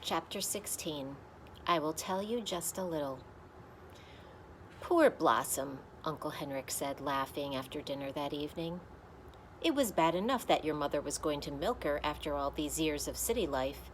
Chapter 16. I will tell you just a little. Poor Blossom, Uncle Henrik said, laughing after dinner that evening. It was bad enough that your mother was going to milk her after all these years of city life,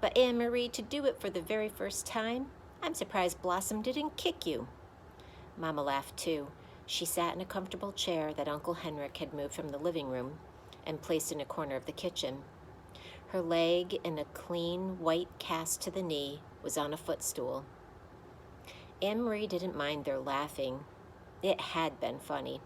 but Anne-Marie, to do it for the very first time, I'm surprised Blossom didn't kick you. Mama laughed too. She sat in a comfortable chair that Uncle Henrik had moved from the living room and placed in a corner of the kitchen. Her leg, in a clean white cast to the knee, was on a footstool. Anne-Marie didn't mind their laughing. It had been funny.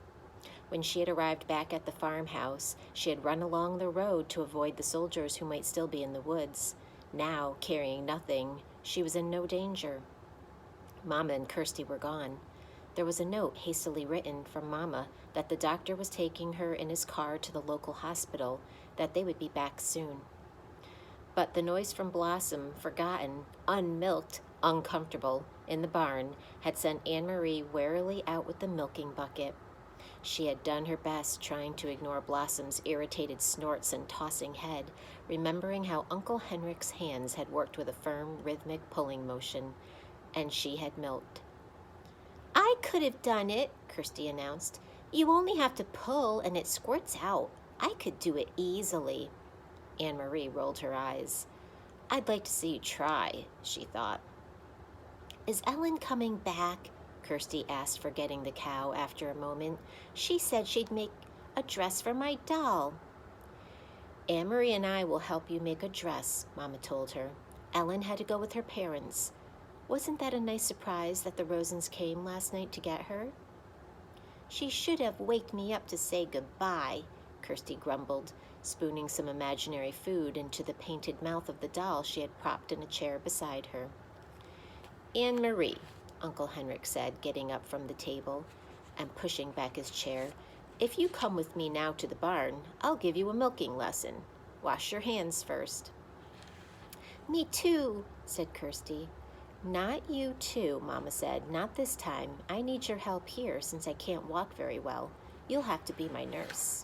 When she had arrived back at the farmhouse, she had run along the road to avoid the soldiers who might still be in the woods. Now, carrying nothing, she was in no danger. Mama and Kirsty were gone. There was a note hastily written from Mama that the doctor was taking her in his car to the local hospital, that they would be back soon. But the noise from Blossom, forgotten, unmilked, uncomfortable, in the barn, had sent Anne-Marie warily out with the milking bucket. She had done her best trying to ignore Blossom's irritated snorts and tossing head, remembering how Uncle Henrik's hands had worked with a firm, rhythmic pulling motion, and she had milked. I could have done it, Kirsty announced. You only have to pull and it squirts out. I could do it easily. Anne-Marie rolled her eyes. I'd like to see you try, she thought. Is Ellen coming back? Kirsty asked, forgetting the cow after a moment. She said she'd make a dress for my doll. Anne-Marie and I will help you make a dress, Mama told her. Ellen had to go with her parents. Wasn't that a nice surprise that the Rosens came last night to get her? She should have waked me up to say goodbye, Kirsty grumbled, spooning some imaginary food into the painted mouth of the doll she had propped in a chair beside her. Anne-Marie, Uncle Henrik said, getting up from the table and pushing back his chair, if you come with me now to the barn, I'll give you a milking lesson. Wash your hands first. Me too, said Kirsty. Not you too, Mama said. Not this time. I need your help here since I can't walk very well. You'll have to be my nurse.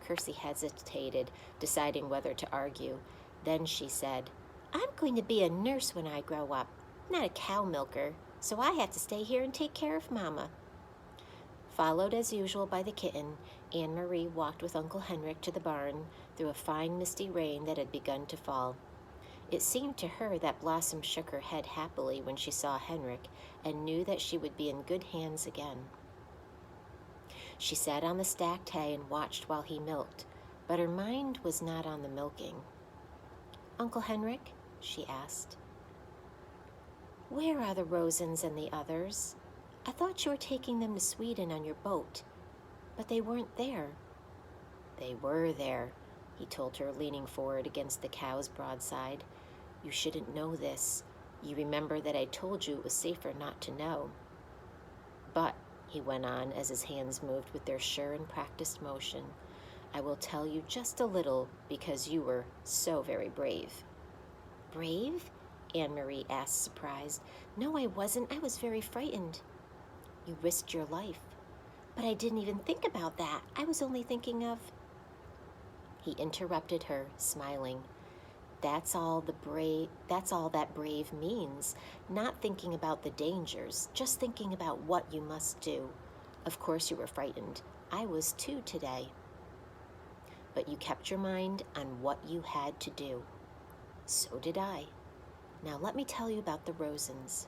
Kirsty hesitated, deciding whether to argue. Then she said, I'm going to be a nurse when I grow up, not a cow milker, so I have to stay here and take care of Mama. Followed as usual by the kitten, Anne-Marie walked with Uncle Henrik to the barn through a fine misty rain that had begun to fall. It seemed to her that Blossom shook her head happily when she saw Henrik and knew that she would be in good hands again. She sat on the stacked hay and watched while he milked, but her mind was not on the milking. Uncle Henrik, she asked, where are the Rosens and the others? I thought you were taking them to Sweden on your boat, but they weren't there. They were there, he told her, leaning forward against the cow's broadside. You shouldn't know this. You remember that I told you it was safer not to know. But, he went on as his hands moved with their sure and practiced motion, I will tell you just a little because you were so very brave. Brave? Anne-Marie asked, surprised. No, I wasn't. I was very frightened. You risked your life. But I didn't even think about that. I was only thinking of... He interrupted her, smiling. That's all that brave means. Not thinking about the dangers, just thinking about what you must do. Of course you were frightened. I was too today. But you kept your mind on what you had to do. So did I. Now let me tell you about the Rosens.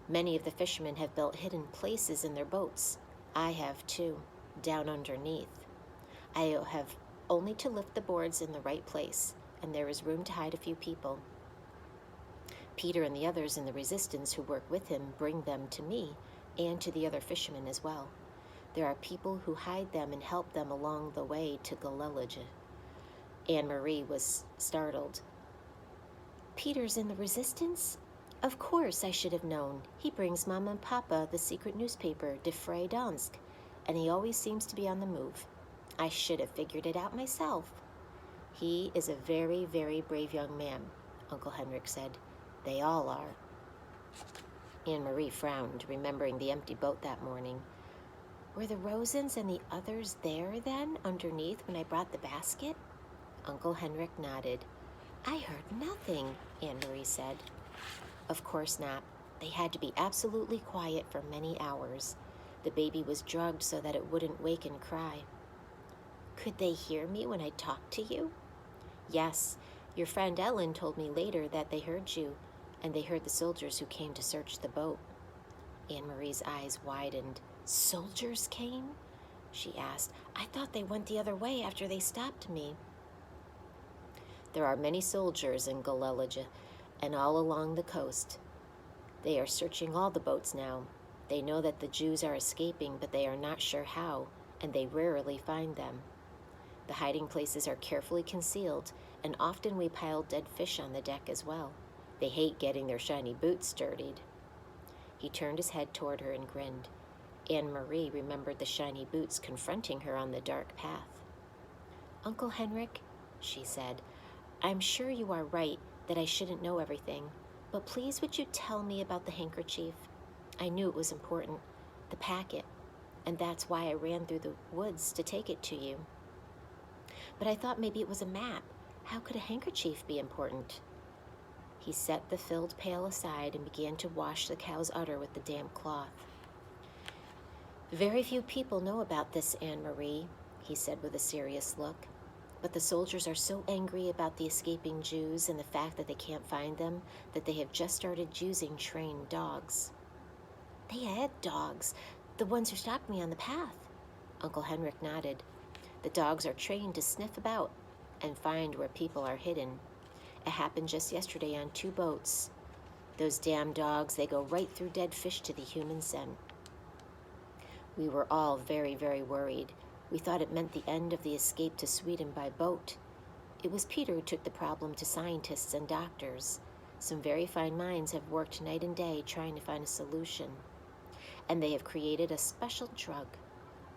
Many of the fishermen have built hidden places in their boats. I have too, down underneath. I have only to lift the boards in the right place, and there is room to hide a few people. Peter and the others in the resistance who work with him bring them to me and to the other fishermen as well. There are people who hide them and help them along the way to Galilee. Anne-Marie was startled. Peter's in the resistance? Of course, I should have known. He brings Mama and Papa the secret newspaper, De Vrij Dansk, and he always seems to be on the move. I should have figured it out myself. He is a very, very brave young man, Uncle Henrik said. They all are. Anne-Marie frowned, remembering the empty boat that morning. Were the Rosens and the others there then, underneath, when I brought the basket? Uncle Henrik nodded. I heard nothing, Anne-Marie said. Of course not. They had to be absolutely quiet for many hours. The baby was drugged so that it wouldn't wake and cry. Could they hear me when I talked to you? Yes, your friend Ellen told me later that they heard you, and they heard the soldiers who came to search the boat. Anne-Marie's eyes widened. Soldiers came? She asked. I thought they went the other way after they stopped me. There are many soldiers in Galilee and all along the coast. They are searching all the boats now. They know that the Jews are escaping, but they are not sure how, and they rarely find them. The hiding places are carefully concealed, and often we pile dead fish on the deck as well. They hate getting their shiny boots dirtied. He turned his head toward her and grinned. Anne-Marie remembered the shiny boots confronting her on the dark path. Uncle Henrik, she said, I'm sure you are right that I shouldn't know everything, but please would you tell me about the handkerchief? I knew it was important, the packet, and that's why I ran through the woods to take it to you. But I thought maybe it was a map. How could a handkerchief be important? He set the filled pail aside and began to wash the cow's udder with the damp cloth. Very few people know about this, Anne-Marie, he said with a serious look. But the soldiers are so angry about the escaping Jews and the fact that they can't find them that they have just started using trained dogs. They had dogs, the ones who stopped me on the path. Uncle Henrik nodded. The dogs are trained to sniff about and find where people are hidden. It happened just yesterday on 2 boats. Those damn dogs, they go right through dead fish to the human scent. We were all very, very worried. We thought it meant the end of the escape to Sweden by boat. It was Peter who took the problem to scientists and doctors. Some very fine minds have worked night and day trying to find a solution. And they have created a special drug.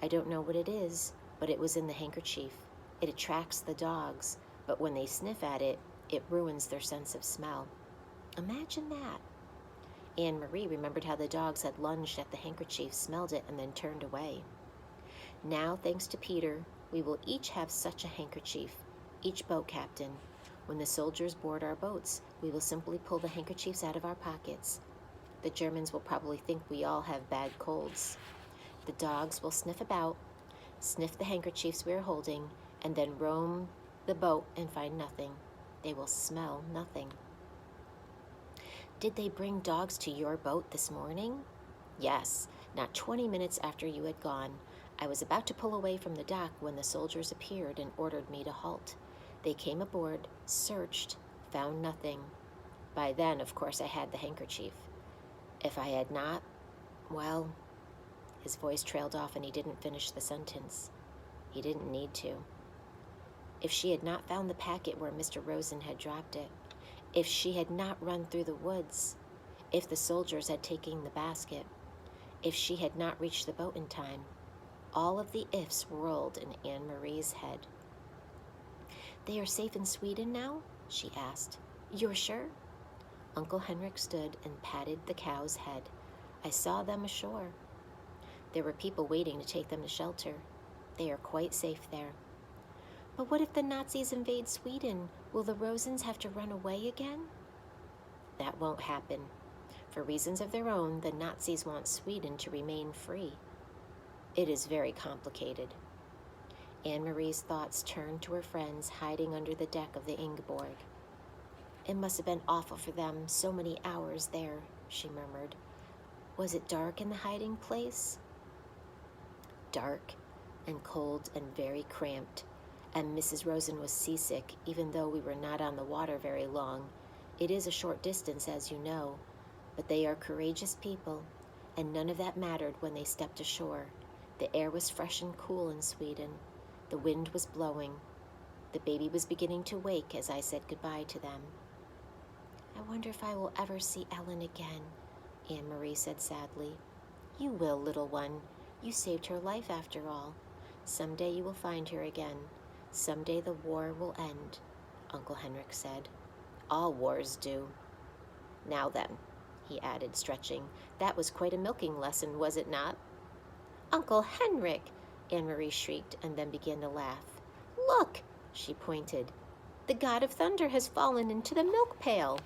I don't know what it is, but it was in the handkerchief. It attracts the dogs, but when they sniff at it, it ruins their sense of smell. Imagine that. Anne-Marie remembered how the dogs had lunged at the handkerchief, smelled it, and then turned away. Now, thanks to Peter, we will each have such a handkerchief, each boat captain. When the soldiers board our boats, we will simply pull the handkerchiefs out of our pockets. The Germans will probably think we all have bad colds. The dogs will sniff about, sniff the handkerchiefs we are holding, and then roam the boat and find nothing. They will smell nothing. Did they bring dogs to your boat this morning? Yes, not 20 minutes after you had gone. I was about to pull away from the dock when the soldiers appeared and ordered me to halt. They came aboard, searched, found nothing. By then, of course, I had the handkerchief. If I had not, well, his voice trailed off and he didn't finish the sentence. He didn't need to. If she had not found the packet where Mr. Rosen had dropped it, if she had not run through the woods, if the soldiers had taken the basket, if she had not reached the boat in time, all of the ifs rolled in Anne-Marie's head. They are safe in Sweden now? She asked. You're sure? Uncle Henrik stood and patted the cow's head. I saw them ashore. There were people waiting to take them to shelter. They are quite safe there. But what if the Nazis invade Sweden? Will the Rosens have to run away again? That won't happen. For reasons of their own, the Nazis want Sweden to remain free. It is very complicated. Anne-Marie's thoughts turned to her friends hiding under the deck of the Ingeborg. It must have been awful for them, so many hours there, she murmured. Was it dark in the hiding place? Dark and cold and very cramped, and Mrs. Rosen was seasick, even though we were not on the water very long. It is a short distance, as you know, but they are courageous people, and none of that mattered when they stepped ashore. The air was fresh and cool in Sweden. The wind was blowing. The baby was beginning to wake as I said goodbye to them. I wonder if I will ever see Ellen again, Anne-Marie said sadly. You will, little one. You saved her life after all. Someday you will find her again. Someday the war will end, Uncle Henrik said. All wars do. Now then, he added, stretching, that was quite a milking lesson, was it not? Uncle Henrik, Anne-Marie shrieked and then began to laugh. Look, she pointed. The god of thunder has fallen into the milk pail.